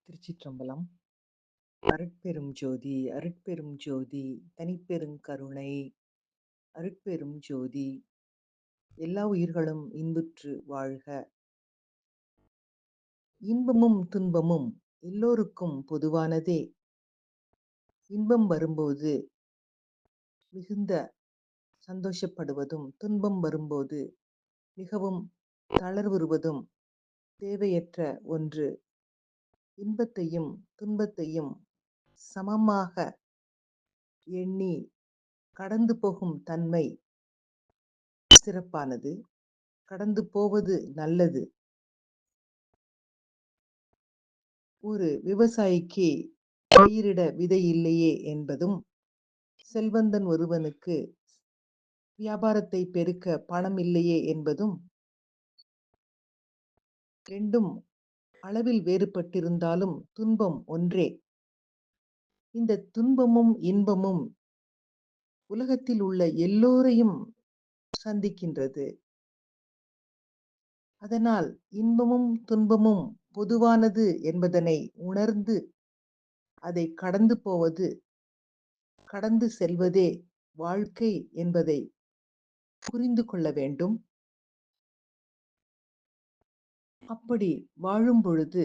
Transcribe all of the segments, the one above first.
திருச்சிற்றம்பலம். அருட்பெரும் ஜோதி அருட்பெரும் ஜோதி தனிப்பெரும் கருணை அருட்பெரும் ஜோதி. எல்லா உயிர்களும் இன்புற்று வாழ்க. இன்பமும் துன்பமும் எல்லோருக்கும் பொதுவானதே. இன்பம் வரும்போது மிகுந்த சந்தோஷப்படுவதும், துன்பம் வரும்போது மிகவும் தளர்வுறுவதும் தேவையற்ற ஒன்று. இன்பத்தையும் துன்பத்தையும் சமமாக எண்ணி கடந்து போகும் தன்மை சிறப்பானது. கடந்து போவது நல்லது. ஒரு விவசாயிக்கு பயிரிட விதை இல்லையே என்பதும், செல்வந்தன் ஒருவனுக்கு வியாபாரத்தை பெருக்க பணம் இல்லையே என்பதும், ரெண்டும் அளவில் வேறுபட்டிருந்தாலும் துன்பம் ஒன்றே. இந்த துன்பமும் இன்பமும் உலகத்தில் உள்ள எல்லோரையும் சந்திக்கின்றது. அதனால் இன்பமும் துன்பமும் பொதுவானது என்பதனை உணர்ந்து அதை கடந்து போவது, கடந்து செல்வதே வாழ்க்கை என்பதை புரிந்து கொள்ள வேண்டும். அப்படி வாழும் பொழுது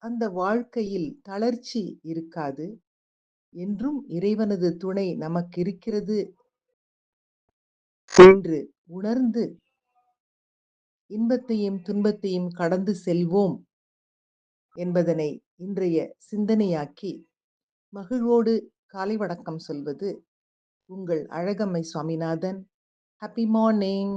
அந்த வாழ்க்கையில் தளர்ச்சி இருக்காது. என்றும் இறைவனது துணை நமக்கு இருக்கிறது என்று உணர்ந்து இன்பத்தையும் துன்பத்தையும் கடந்து செல்வோம் என்பதனை இன்றைய சிந்தனையாக்கி மகிழ்வோடு காலை வணக்கம் சொல்வது உங்கள் அழகம்மை சுவாமிநாதன். Happy morning.